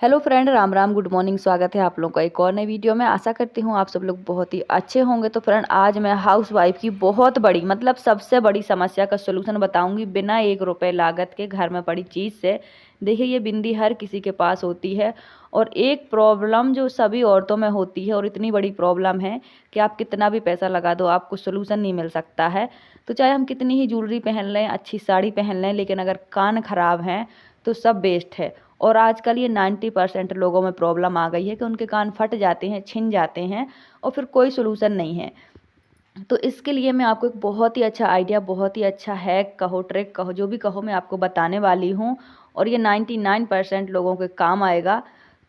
Hello friend, Ram Ram, good morning. स्वागत है आप लोगों का एक और नई वीडियो में। आशा करती हूँ आप सब लोग बहुत ही अच्छे होंगे। तो फ्रेंड, आज मैं हाउस वाइफ की बहुत बड़ी सबसे बड़ी समस्या का सोल्यूशन बताऊंगी बिना 1 रुपए लागत के, घर में पड़ी चीज़ से। देखिए, ये बिंदी हर किसी के पास होती है और एक प्रॉब्लम जो सभी औरतों में होती है, और इतनी बड़ी प्रॉब्लम है कि आप कितना भी पैसा लगा दो आपको सोल्यूशन नहीं मिल सकता है। तो चाहे हम कितनी ही ज्वेलरी पहन लें, अच्छी साड़ी पहन लें, लेकिन अगर कान खराब हैं तो सब वेस्ट है। और आजकल ये 90% लोगों में प्रॉब्लम आ गई है कि उनके कान फट जाते हैं, छिन जाते हैं और फिर कोई सोल्यूशन नहीं है। तो इसके लिए मैं आपको एक बहुत ही अच्छा आइडिया, बहुत ही अच्छा हैक कहो, ट्रिक कहो, जो भी कहो, मैं आपको बताने वाली हूँ और ये 99% लोगों के काम आएगा।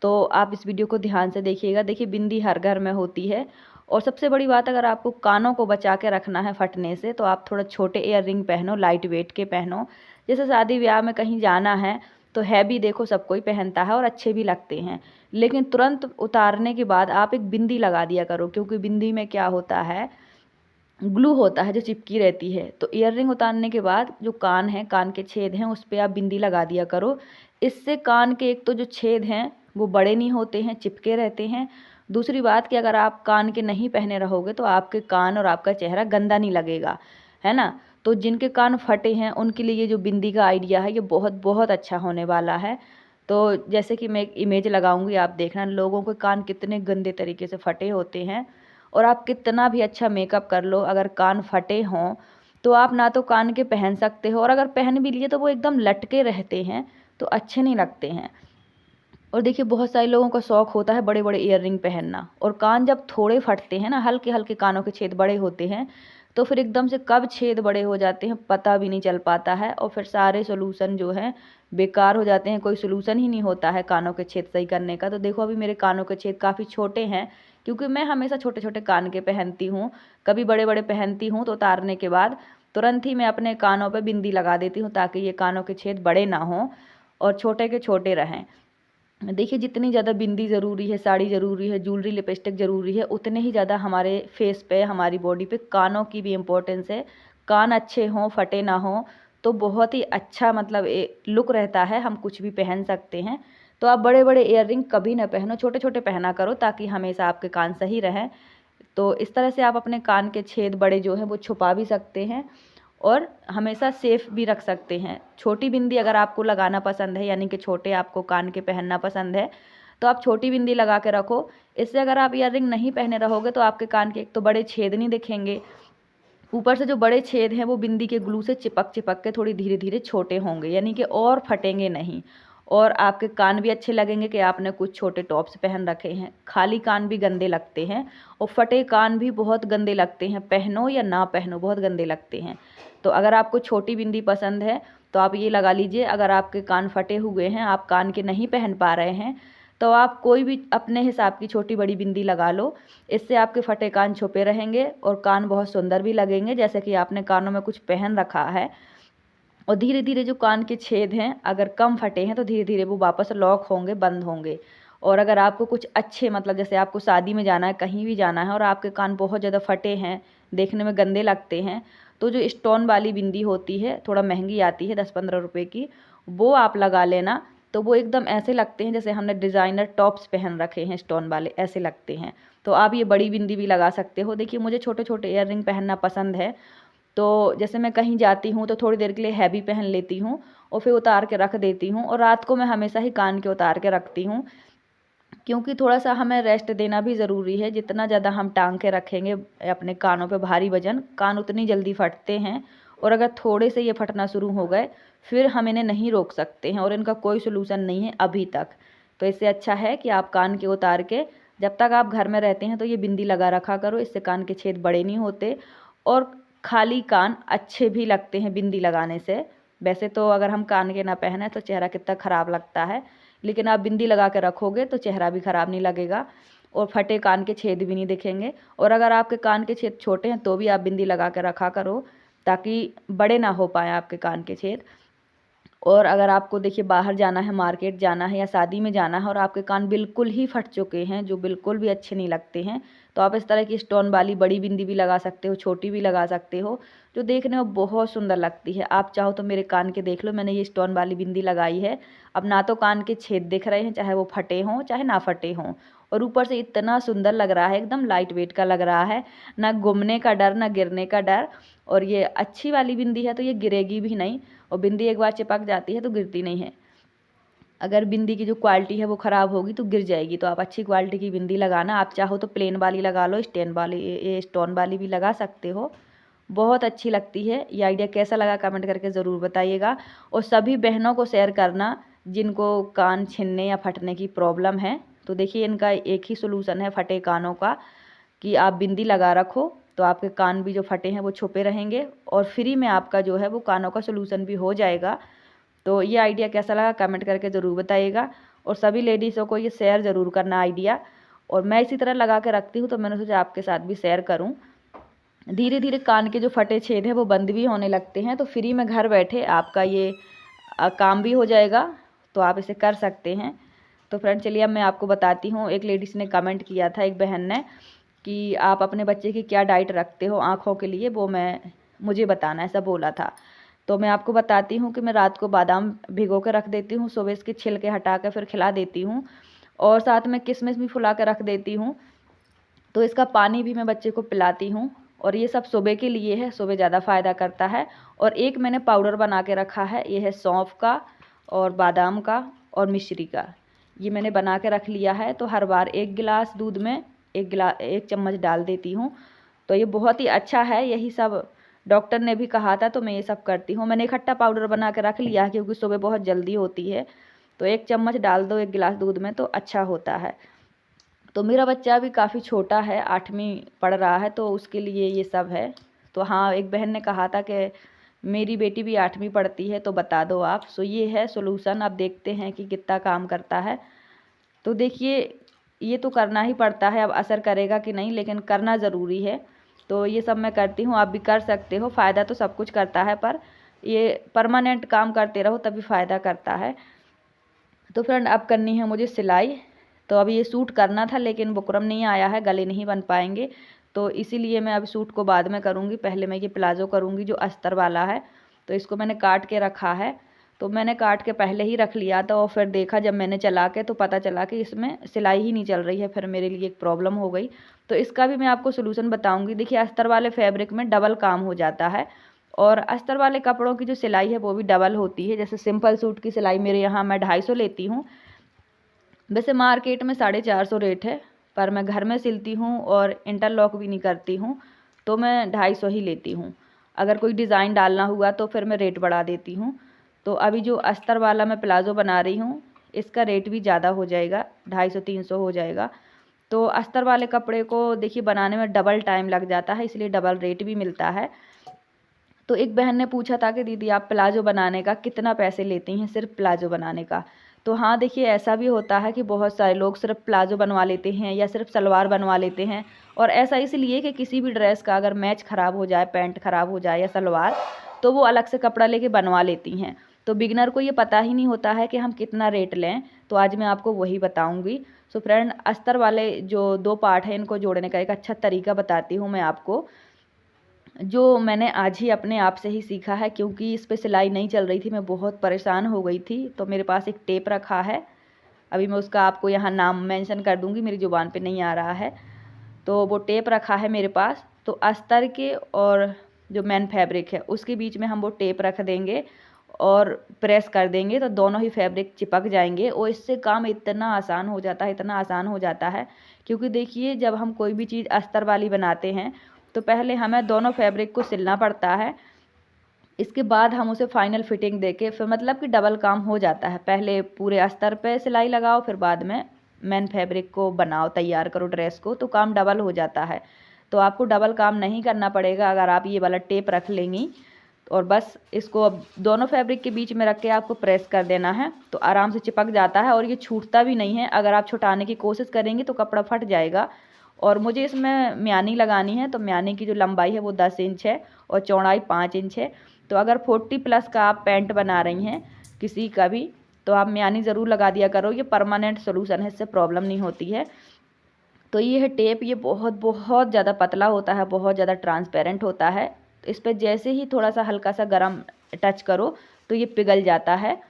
तो आप इस वीडियो को ध्यान से देखिएगा। देखिए, बिंदी हर घर में होती है और सबसे बड़ी बात, अगर आपको कानों को बचा के रखना है फटने से, तो आप थोड़ा छोटे ईयर रिंग पहनो, लाइट वेट के पहनो। जैसे शादी ब्याह में कहीं जाना है तो हैवी देखो सब कोई पहनता है और अच्छे भी लगते हैं, लेकिन तुरंत उतारने के बाद आप एक बिंदी लगा दिया करो, क्योंकि बिंदी में क्या होता है, ग्लू होता है जो चिपकी रहती है। तो ईयर रिंग उतारने के बाद जो कान है, कान के छेद हैं, उस पर आप बिंदी लगा दिया करो। इससे कान के एक तो जो छेद हैं वो बड़े नहीं होते हैं, चिपके रहते हैं। दूसरी बात कि अगर आप कान के नहीं पहने रहोगे तो आपके कान और आपका चेहरा गंदा नहीं लगेगा, है ना। तो जिनके कान फटे हैं उनके लिए ये जो बिंदी का आइडिया है, ये बहुत बहुत अच्छा होने वाला है। तो जैसे कि मैं एक इमेज लगाऊंगी, आप देखना लोगों के कान कितने गंदे तरीके से फटे होते हैं। और आप कितना भी अच्छा मेकअप कर लो, अगर कान फटे हों तो आप ना तो कान के पहन सकते हो, और अगर पहन भी लिए तो वो एकदम लटके रहते हैं, तो अच्छे नहीं लगते हैं। और देखिए, बहुत सारे लोगों का शौक होता है बड़े बड़े ईयर रिंग पहनना, और कान जब थोड़े फटते हैं ना, हल्के हल्के कानों के छेद बड़े होते हैं, तो फिर एकदम से कब छेद बड़े हो जाते हैं पता भी नहीं चल पाता है, और फिर सारे सोल्यूशन जो हैं बेकार हो जाते हैं। कोई सोल्यूशन ही नहीं होता है कानों के छेद सही करने का। तो देखो, अभी मेरे कानों के छेद काफ़ी छोटे हैं, क्योंकि मैं हमेशा छोटे छोटे कान के पहनती हूँ। कभी बड़े बड़े पहनती हूँ तो उतारने के बाद तुरंत ही मैं अपने कानों पर बिंदी लगा देती हूँ, ताकि ये कानों के छेद बड़े ना हों और छोटे के छोटे रहें। देखिए, जितनी ज़्यादा बिंदी ज़रूरी है, साड़ी ज़रूरी है, ज्वेलरी लिपस्टिक ज़रूरी है, उतने ही ज़्यादा हमारे फेस पे, हमारी बॉडी पे कानों की भी इम्पोर्टेंस है। कान अच्छे हों, फटे ना हों, तो बहुत ही अच्छा लुक रहता है, हम कुछ भी पहन सकते हैं। तो आप बड़े बड़े इयर रिंग कभी ना पहनो, छोटे छोटे पहना करो, ताकि हमेशा आपके कान सही रहें। तो इस तरह से आप अपने कान के छेद बड़े जो हैं वो छुपा भी सकते हैं और हमेशा सेफ भी रख सकते हैं। छोटी बिंदी अगर आपको लगाना पसंद है, यानी कि छोटे आपको कान के पहनना पसंद है, तो आप छोटी बिंदी लगा के रखो। इससे अगर आप ईयर रिंग नहीं पहने रहोगे तो आपके कान के एक तो बड़े छेद नहीं दिखेंगे, ऊपर से जो बड़े छेद हैं वो बिंदी के ग्लू से चिपक चिपक के थोड़ी धीरे धीरे छोटे होंगे, यानी कि और फटेंगे नहीं। और आपके कान भी अच्छे लगेंगे कि आपने कुछ छोटे टॉप्स पहन रखे हैं। खाली कान भी गंदे लगते हैं और फटे कान भी बहुत गंदे लगते हैं, पहनो या ना पहनो बहुत गंदे लगते हैं। तो अगर आपको छोटी बिंदी पसंद है तो आप ये लगा लीजिए। अगर आपके कान फटे हुए हैं, आप कान के नहीं पहन पा रहे हैं, तो आप कोई भी अपने हिसाब की छोटी बड़ी बिंदी लगा लो। इससे आपके फटे कान छुपे रहेंगे और कान बहुत सुंदर भी लगेंगे, जैसे कि आपने कानों में कुछ पहन रखा है। और धीरे धीरे जो कान के छेद हैं, अगर कम फटे हैं तो धीरे धीरे वो वापस लॉक होंगे, बंद होंगे। और अगर आपको कुछ अच्छे जैसे आपको शादी में जाना है, कहीं भी जाना है, और आपके कान बहुत ज़्यादा फटे हैं, देखने में गंदे लगते हैं, तो जो स्टोन वाली बिंदी होती है, थोड़ा महंगी आती है, 10-15 रुपए की, वो आप लगा लेना। तो वो एकदम ऐसे लगते हैं जैसे हमने डिज़ाइनर टॉप्स पहन रखे हैं, स्टोन वाले ऐसे लगते हैं। तो आप ये बड़ी बिंदी भी लगा सकते हो। देखिए, मुझे छोटे छोटे ईयर रिंग पहनना पसंद है, तो जैसे मैं कहीं जाती हूँ तो थोड़ी देर के लिए हैवी पहन लेती हूँ और फिर उतार के रख देती हूँ। और रात को मैं हमेशा ही कान के उतार के रखती हूँ, क्योंकि थोड़ा सा हमें रेस्ट देना भी ज़रूरी है। जितना ज़्यादा हम टांग के रखेंगे अपने कानों पे भारी वजन, कान उतनी जल्दी फटते हैं। और अगर थोड़े से ये फटना शुरू हो गए, फिर हम इन्हें नहीं रोक सकते हैं और इनका कोई सोल्यूशन नहीं है अभी तक। तो इससे अच्छा है कि आप कान के उतार के, जब तक आप घर में रहते हैं तो ये बिंदी लगा रखा करो। इससे कान के छेद बड़े नहीं होते और खाली कान अच्छे भी लगते हैं बिंदी लगाने से। वैसे तो अगर हम कान के ना पहने तो चेहरा कितना ख़राब लगता है, लेकिन आप बिंदी लगा के रखोगे तो चेहरा भी ख़राब नहीं लगेगा और फटे कान के छेद भी नहीं दिखेंगे। और अगर आपके कान के छेद छोटे हैं तो भी आप बिंदी लगा के रखा करो, ताकि बड़े ना हो पाए आपके कान के छेद। और अगर आपको देखिए बाहर जाना है, मार्केट जाना है या शादी में जाना है, और आपके कान बिल्कुल ही फट चुके हैं, जो बिल्कुल भी अच्छे नहीं लगते हैं, तो आप इस तरह की स्टोन वाली बड़ी बिंदी भी लगा सकते हो, छोटी भी लगा सकते हो, जो देखने में बहुत सुंदर लगती है। आप चाहो तो मेरे कान के देख लो, मैंने ये स्टोन वाली बिंदी लगाई है। अब ना तो कान के छेद दिख रहे हैं, चाहे वो फटे हों चाहे ना फटे हों, और ऊपर से इतना सुंदर लग रहा है, एकदम लाइट वेट का लग रहा है, ना गुमने का डर ना गिरने का डर। और ये अच्छी वाली बिंदी है तो ये गिरेगी भी नहीं, और बिंदी एक बार चिपक जाती है तो गिरती नहीं है। अगर बिंदी की जो क्वालिटी है वो ख़राब होगी तो गिर जाएगी। तो आप अच्छी क्वालिटी की बिंदी लगाना। आप चाहो तो प्लेन वाली लगा लो, स्टोन वाली भी लगा सकते हो, बहुत अच्छी लगती है। ये आइडिया कैसा लगा कमेंट करके ज़रूर बताइएगा। और सभी बहनों को शेयर करना जिनको कान छिनने या फटने की प्रॉब्लम है। तो देखिए इनका एक ही सोल्यूशन है फटे कानों का, कि आप बिंदी लगा रखो तो आपके कान भी जो फटे हैं वो छुपे रहेंगे, और फ्री में आपका जो है वो कानों का सोल्यूशन भी हो जाएगा। तो ये आइडिया कैसा लगा कमेंट करके ज़रूर बताइएगा, और सभी लेडीज़ों को ये शेयर ज़रूर करना आइडिया। और मैं इसी तरह लगा के रखती हूँ, तो मैंने सोचा आपके साथ भी शेयर करूँ। धीरे धीरे कान के जो फटे छेद हैं वो बंद भी होने लगते हैं, तो फ्री में घर बैठे आपका ये काम भी हो जाएगा, तो आप इसे कर सकते हैं। तो फ्रेंड चलिए अब मैं आपको बताती हूँ। एक लेडीज़ ने कमेंट किया था, एक बहन ने, कि आप अपने बच्चे की क्या डाइट रखते हो आँखों के लिए, वो मुझे बताना, ऐसा बोला था। तो मैं आपको बताती हूँ कि मैं रात को बादाम भिगो के रख देती हूँ, सुबह इसके छिलके हटा कर फिर खिला देती हूँ, और साथ में किशमिश भी फुला कर रख देती हूँ। तो इसका पानी भी मैं बच्चे को पिलाती हूँ, और ये सब सुबह के लिए है, सुबह ज़्यादा फ़ायदा करता है। और एक मैंने पाउडर बना के रखा है, ये है सौंफ का और बादाम का और मिश्री का, ये मैंने बना के रख लिया है। तो हर बार 1 गिलास दूध में 1 चम्मच डाल देती हूँ। तो ये बहुत ही अच्छा है, यही सब डॉक्टर ने भी कहा था, तो मैं ये सब करती हूँ। मैंने इकट्ठा पाउडर बना के रख लिया है क्योंकि सुबह बहुत जल्दी होती है। तो 1 चम्मच डाल दो 1 गिलास दूध में तो अच्छा होता है। तो मेरा बच्चा भी काफ़ी छोटा है, 8वीं पढ़ रहा है, तो उसके लिए ये सब है। तो हाँ, एक बहन ने कहा था कि मेरी बेटी भी 8वीं पढ़ती है तो बता दो आप। सो ये है सोल्यूशन, अब देखते हैं कि कितना काम करता है। तो देखिए ये तो करना ही पड़ता है, अब असर करेगा कि नहीं, लेकिन करना ज़रूरी है। तो ये सब मैं करती हूँ, आप भी कर सकते हो। फ़ायदा तो सब कुछ करता है, पर ये परमानेंट काम करते रहो तभी फ़ायदा करता है। तो फ्रेंड अब करनी है मुझे सिलाई। तो अभी ये सूट करना था लेकिन बुकरम नहीं आया है, गले नहीं बन पाएंगे, तो इसीलिए मैं अभी सूट को बाद में करूँगी। पहले मैं ये प्लाज़ो करूँगी जो अस्तर वाला है। तो इसको मैंने काट के रखा है, तो मैंने काट के पहले ही रख लिया था, और फिर देखा जब मैंने चला के तो पता चला कि इसमें सिलाई ही नहीं चल रही है, फिर मेरे लिए एक प्रॉब्लम हो गई। तो इसका भी मैं आपको सोल्यूशन बताऊँगी। देखिए अस्तर वाले फैब्रिक में डबल काम हो जाता है, और अस्तर वाले कपड़ों की जो सिलाई है वो भी डबल होती है। जैसे सिंपल सूट की सिलाई मेरे यहाँ मैं 250 लेती हूँ, वैसे मार्केट में 450 रेट है, पर मैं घर में सिलती हूँ और इंटरलॉक भी नहीं करती हूँ, तो मैं 250 ही लेती हूँ। अगर कोई डिज़ाइन डालना हुआ तो फिर मैं रेट बढ़ा देती हूँ। तो अभी जो अस्तर वाला मैं प्लाज़ो बना रही हूँ इसका रेट भी ज़्यादा हो जाएगा, 250-300 हो जाएगा। तो अस्तर वाले कपड़े को देखिए बनाने में डबल टाइम लग जाता है, इसलिए डबल रेट भी मिलता है। तो एक बहन ने पूछा था कि दीदी आप प्लाज़ो बनाने का कितना पैसे लेती हैं, सिर्फ प्लाज़ो बनाने का। तो हाँ देखिए ऐसा भी होता है कि बहुत सारे लोग सिर्फ प्लाज़ो बनवा लेते हैं या सिर्फ सलवार बनवा लेते हैं, और ऐसा इसलिए कि किसी भी ड्रेस का अगर मैच ख़राब हो जाए, पैंट ख़राब हो जाए या सलवार, तो वो अलग से कपड़ा लेके बनवा लेती हैं। तो बिगनर को ये पता ही नहीं होता है कि हम कितना रेट लें, तो आज मैं आपको वही बताऊँगी। सो फ्रेंड अस्तर वाले जो 2 पार्ट हैं इनको जोड़ने का एक अच्छा तरीका बताती हूँ मैं आपको, जो मैंने आज ही अपने आप से ही सीखा है, क्योंकि इस पे सिलाई नहीं चल रही थी, मैं बहुत परेशान हो गई थी। तो मेरे पास एक टेप रखा है, अभी मैं उसका आपको यहाँ नाम मेंशन कर दूँगी, मेरी ज़ुबान पे नहीं आ रहा है। तो वो टेप रखा है मेरे पास। तो अस्तर के और जो मेन फैब्रिक है उसके बीच में हम वो टेप रख देंगे और प्रेस कर देंगे, तो दोनों ही फैब्रिक चिपक जाएंगे, और इससे काम इतना आसान हो जाता है, इतना आसान हो जाता है। क्योंकि देखिए जब हम कोई भी चीज़ अस्तर वाली बनाते हैं तो पहले हमें दोनों फैब्रिक को सिलना पड़ता है, इसके बाद हम उसे फाइनल फिटिंग देके फिर मतलब कि डबल काम हो जाता है। पहले पूरे अस्तर पे सिलाई लगाओ, फिर बाद में मेन फैब्रिक को बनाओ, तैयार करो ड्रेस को, तो काम डबल हो जाता है। तो आपको डबल काम नहीं करना पड़ेगा अगर आप ये वाला टेप रख लेंगी। और बस इसको अब दोनों फैब्रिक के बीच में रख के आपको प्रेस कर देना है, तो आराम से चिपक जाता है और ये छूटता भी नहीं है। अगर आप छुटाने की कोशिश करेंगी तो कपड़ा फट जाएगा। और मुझे इसमें म्यानी लगानी है, तो म्यानी की जो लंबाई है वो 10 इंच है और चौड़ाई 5 इंच है। तो अगर 40+ का आप पैंट बना रही हैं किसी का भी, तो आप म्यानी ज़रूर लगा दिया करो, ये परमानेंट सोल्यूशन है, इससे प्रॉब्लम नहीं होती है। तो ये है टेप, ये बहुत बहुत ज़्यादा पतला होता है, बहुत ज़्यादा ट्रांसपेरेंट होता है। तो इस पर जैसे ही थोड़ा सा हल्का सा गर्म टच करो तो ये पिघल जाता है।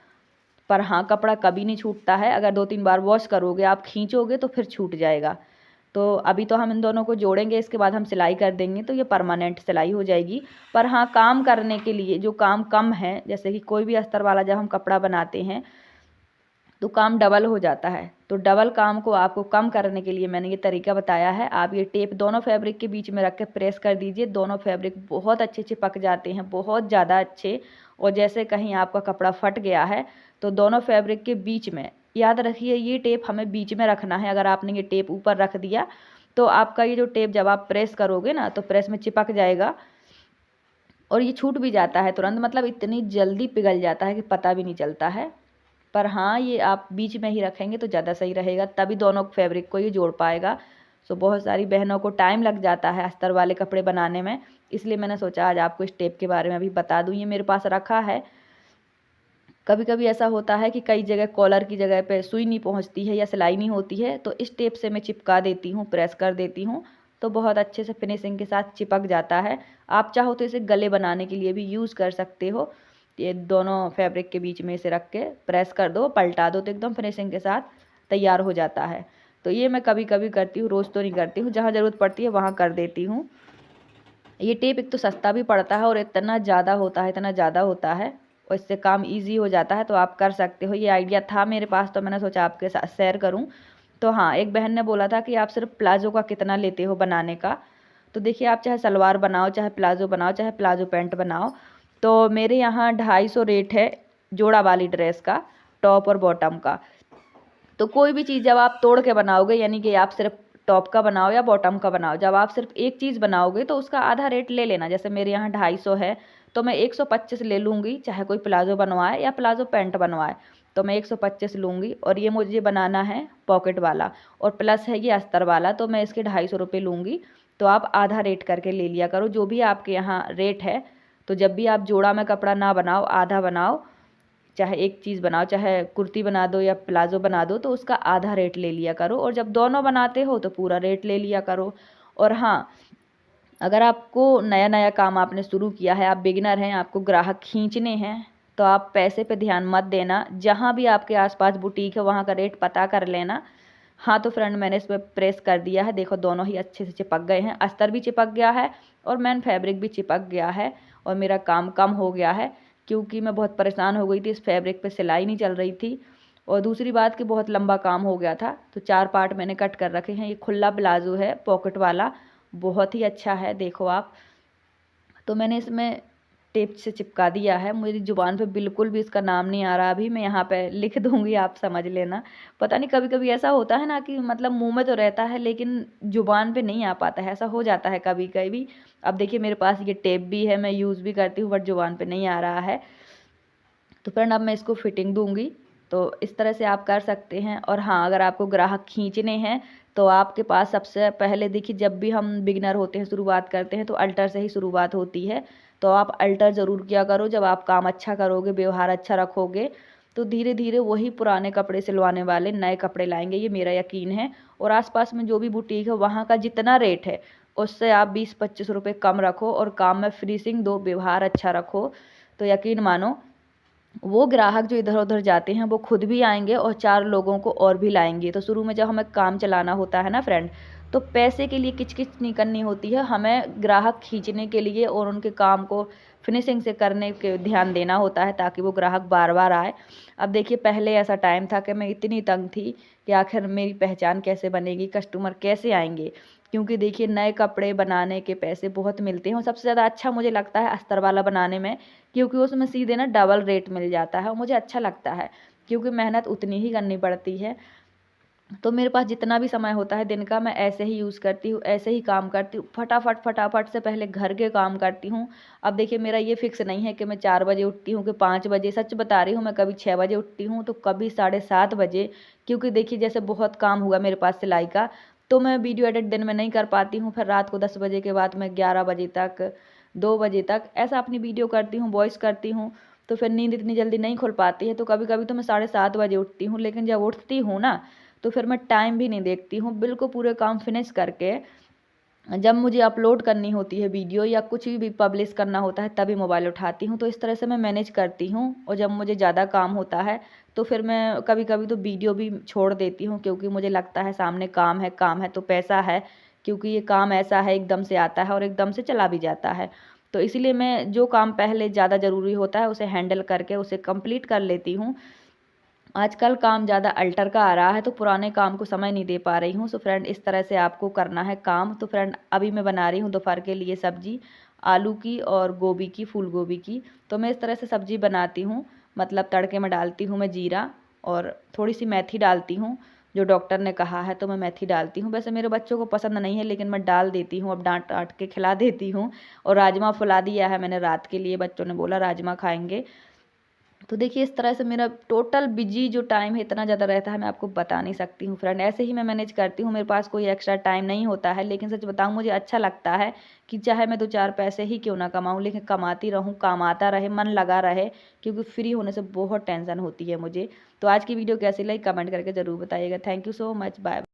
पर हाँ, कपड़ा कभी नहीं छूटता है। अगर 2-3 बार वॉश करोगे, आप खींचोगे तो फिर छूट जाएगा। तो अभी तो हम इन दोनों को जोड़ेंगे, इसके बाद हम सिलाई कर देंगे तो ये परमानेंट सिलाई हो जाएगी। पर हाँ, काम करने के लिए जो काम कम है, जैसे कि कोई भी अस्तर वाला जब हम कपड़ा बनाते हैं तो काम डबल हो जाता है। तो डबल काम को आपको कम करने के लिए मैंने ये तरीका बताया है। आप ये टेप दोनों फैब्रिक के बीच में रख के प्रेस कर दीजिए, दोनों फैब्रिक बहुत अच्छे चिपक जाते हैं, बहुत ज़्यादा अच्छे। और जैसे कहीं आपका कपड़ा फट गया है तो दोनों फैब्रिक के बीच में, याद रखिए ये टेप हमें बीच में रखना है। अगर आपने ये टेप ऊपर रख दिया तो आपका ये जो टेप जब आप प्रेस करोगे ना तो प्रेस में चिपक जाएगा और ये छूट भी जाता है तुरंत। मतलब इतनी जल्दी पिघल जाता है कि पता भी नहीं चलता है। पर हाँ, ये आप बीच में ही रखेंगे तो ज़्यादा सही रहेगा, तभी दोनों फैब्रिक को ये जोड़ पाएगा। सो बहुत सारी बहनों को टाइम लग जाता है अस्तर वाले कपड़े बनाने में, इसलिए मैंने सोचा आज आपको इस टेप के बारे में अभी बता दूँ। ये मेरे पास रखा है। कभी कभी ऐसा होता है कि कई जगह कॉलर की जगह पे सुई नहीं पहुंचती है या सिलाई नहीं होती है, तो इस टेप से मैं चिपका देती हूँ, प्रेस कर देती हूँ, तो बहुत अच्छे से फिनिशिंग के साथ चिपक जाता है। आप चाहो तो इसे गले बनाने के लिए भी यूज़ कर सकते हो। ये दोनों फैब्रिक के बीच में इसे रख के प्रेस कर दो, पलटा दो तो एकदम फिनिशिंग के साथ तैयार हो जाता है। तो ये मैं कभी कभी करती हूँ, रोज़ तो नहीं करती हूँ, जहाँ ज़रूरत पड़ती है वहाँ कर देती हूँ। ये टेप एक तो सस्ता भी पड़ता है और इतना ज़्यादा होता है, इतना ज़्यादा होता है, और इससे काम इजी हो जाता है। तो आप कर सकते हो। ये आइडिया था मेरे पास तो मैंने सोचा आपके साथ शेयर करूं। तो हाँ, एक बहन ने बोला था कि आप सिर्फ प्लाजो का कितना लेते हो बनाने का। तो देखिए, आप चाहे सलवार बनाओ, चाहे प्लाजो बनाओ, चाहे प्लाजो पैंट बनाओ, तो मेरे यहाँ 250 रेट है जोड़ा वाली ड्रेस का, टॉप और बॉटम का। तो कोई भी चीज़ जब आप तोड़ के बनाओगे, यानी कि आप सिर्फ टॉप का बनाओ या बॉटम का बनाओ, जब आप सिर्फ एक चीज़ बनाओगे तो उसका आधा रेट ले लेना। जैसे मेरे यहाँ 250 है तो मैं 125 ले लूँगी, चाहे कोई प्लाजो बनवाए या प्लाजो पैंट बनवाए, तो मैं 125 लूँगी। और ये मुझे बनाना है पॉकेट वाला और प्लस है ये अस्तर वाला, तो मैं इसके 250 रुपये लूँगी। तो आप आधा रेट करके ले लिया करो, जो भी आपके यहाँ रेट है। तो जब भी आप जोड़ा में कपड़ा ना बनाओ, आधा बनाओ, चाहे एक चीज़ बनाओ, चाहे कुर्ती बना दो या प्लाजो बना दो, तो उसका आधा रेट ले लिया करो। और जब दोनों बनाते हो तो पूरा रेट ले लिया करो। और हाँ, अगर आपको नया नया काम आपने शुरू किया है, आप बिगिनर हैं, आपको ग्राहक खींचने हैं, तो आप पैसे पे ध्यान मत देना। जहाँ भी आपके आसपास बुटीक है वहाँ का रेट पता कर लेना। हाँ, तो फ्रेंड मैंने इसमें प्रेस कर दिया है, देखो दोनों ही अच्छे से चिपक गए हैं, अस्तर भी चिपक गया है और मेन फैब्रिक भी चिपक गया है। और मेरा काम कम हो गया है क्योंकि मैं बहुत परेशान हो गई थी, इस फैब्रिक पे सिलाई नहीं चल रही थी। और दूसरी बात कि बहुत लंबा काम हो गया था, तो 4 पार्ट मैंने कट कर रखे हैं। ये खुला प्लाजो है पॉकेट वाला, बहुत ही अच्छा है, देखो आप। तो मैंने इसमें टेप से चिपका दिया है। मेरी ज़ुबान पे बिल्कुल भी इसका नाम नहीं आ रहा, अभी मैं यहाँ पे लिख दूँगी, आप समझ लेना। पता नहीं कभी कभी ऐसा होता है ना कि मतलब मुंह में तो रहता है लेकिन ज़ुबान पे नहीं आ पाता है, ऐसा हो जाता है कभी कभी। अब देखिए मेरे पास ये टेप भी है, मैं यूज़ भी करती हूँ, बट ज़ुबान पे नहीं आ रहा है। तो फ्रेंड अब मैं इसको फिटिंग दूंगी, तो इस तरह से आप कर सकते हैं। और हाँ, अगर आपको ग्राहक खींचने हैं तो आपके पास सबसे पहले देखिए, जब भी हम बिगिनर होते हैं, शुरुआत करते हैं, तो अल्टर से ही शुरुआत होती है। तो आप अल्टर ज़रूर किया करो। जब आप काम अच्छा करोगे, व्यवहार अच्छा रखोगे, तो धीरे धीरे वही पुराने कपड़े सिलवाने वाले नए कपड़े लाएंगे, ये मेरा यकीन है। और आसपास में जो भी बुटीक है वहाँ का जितना रेट है उससे आप 20-25 रुपये कम रखो और काम में फिनिशिंग दो, व्यवहार अच्छा रखो, तो यकीन मानो वो ग्राहक जो इधर उधर जाते हैं वो खुद भी आएंगे और 4 लोगों को और भी लाएंगे। तो शुरू में जब हमें काम चलाना होता है ना फ्रेंड, तो पैसे के लिए किचकिच नहीं करनी होती है, हमें ग्राहक खींचने के लिए और उनके काम को फिनिशिंग से करने के ध्यान देना होता है ताकि वो ग्राहक बार बार आए। अब देखिए, पहले ऐसा टाइम था कि मैं इतनी तंग थी कि आखिर मेरी पहचान कैसे बनेगी, कस्टमर कैसे आएंगे, क्योंकि देखिए नए कपड़े बनाने के पैसे बहुत मिलते हैं। और सबसे ज़्यादा अच्छा मुझे लगता है अस्तर वाला बनाने में, क्योंकि उसमें सीधे ना डबल रेट मिल जाता है और मुझे अच्छा लगता है क्योंकि मेहनत उतनी ही करनी पड़ती है। तो मेरे पास जितना भी समय होता है दिन का, मैं ऐसे ही यूज़ करती हूँ, ऐसे ही काम करती हूँ, फटाफट फटाफट से पहले घर के काम करती हूँ। अब देखिए मेरा ये फिक्स नहीं है कि मैं 4 बजे उठती हूँ कि 5 बजे, सच बता रही हूँ, मैं कभी 6 बजे उठती हूँ तो कभी 7:30 बजे। क्योंकि देखिए जैसे बहुत काम हुआ मेरे पास सिलाई का, तो मैं वीडियो एडिट दिन में नहीं कर पाती हूँ, फिर रात को 10 बजे के बाद मैं 11 बजे तक, 2 बजे तक ऐसा अपनी वीडियो करती हूँ, वॉइस करती हूँ। तो फिर नींद इतनी जल्दी नहीं खुल पाती है, तो कभी कभी तो मैं 7:30 बजे उठती हूँ। लेकिन जब उठती हूँ ना, तो फिर मैं टाइम भी नहीं देखती हूँ, बिल्कुल पूरे काम फिनिश करके जब मुझे अपलोड करनी होती है वीडियो या कुछ भी पब्लिश करना होता है तभी मोबाइल उठाती हूँ। तो इस तरह से मैं मैनेज करती हूँ। और जब मुझे ज़्यादा काम होता है तो फिर मैं कभी कभी तो वीडियो भी छोड़ देती हूँ, क्योंकि मुझे लगता है सामने काम है तो पैसा है, क्योंकि ये काम ऐसा है एकदम से आता है और एकदम से चला भी जाता है। तो इसीलिए मैं जो काम पहले ज़्यादा ज़रूरी होता है उसे हैंडल करके उसे कंप्लीट कर लेती हूँ। आजकल काम ज़्यादा अल्टर का आ रहा है तो पुराने काम को समय नहीं दे पा रही हूँ। सो फ्रेंड, इस तरह से आपको करना है काम। तो फ्रेंड, अभी मैं बना रही हूँ दोपहर के लिए सब्जी आलू की और गोभी की, फूल गोभी की। तो मैं इस तरह से सब्जी बनाती हूँ, मतलब तड़के में डालती हूँ मैं जीरा और थोड़ी सी मेथी डालती हूँ। जो डॉक्टर ने कहा है तो मैं मेथी डालती हूँ। वैसे मेरे बच्चों को पसंद नहीं है लेकिन मैं डाल देती हूँ, अब डांट डांट के खिला देती हूँ। और राजमा फुला दिया है मैंने रात के लिए, बच्चों ने बोला राजमा खाएंगे। तो देखिए इस तरह से मेरा टोटल बिजी जो टाइम है इतना ज़्यादा रहता है, मैं आपको बता नहीं सकती हूँ फ्रेंड। ऐसे ही मैं मैनेज करती हूँ, मेरे पास कोई एक्स्ट्रा टाइम नहीं होता है। लेकिन सच बताऊँ, मुझे अच्छा लगता है कि चाहे मैं 2-4 पैसे ही क्यों ना कमाऊँ, लेकिन कमाती रहूँ, काम आता रहे, मन लगा रहे, क्योंकि फ्री होने से बहुत टेंशन होती है मुझे। तो आज की वीडियो कैसी लगी कमेंट करके ज़रूर बताइएगा। Thank you so much, bye.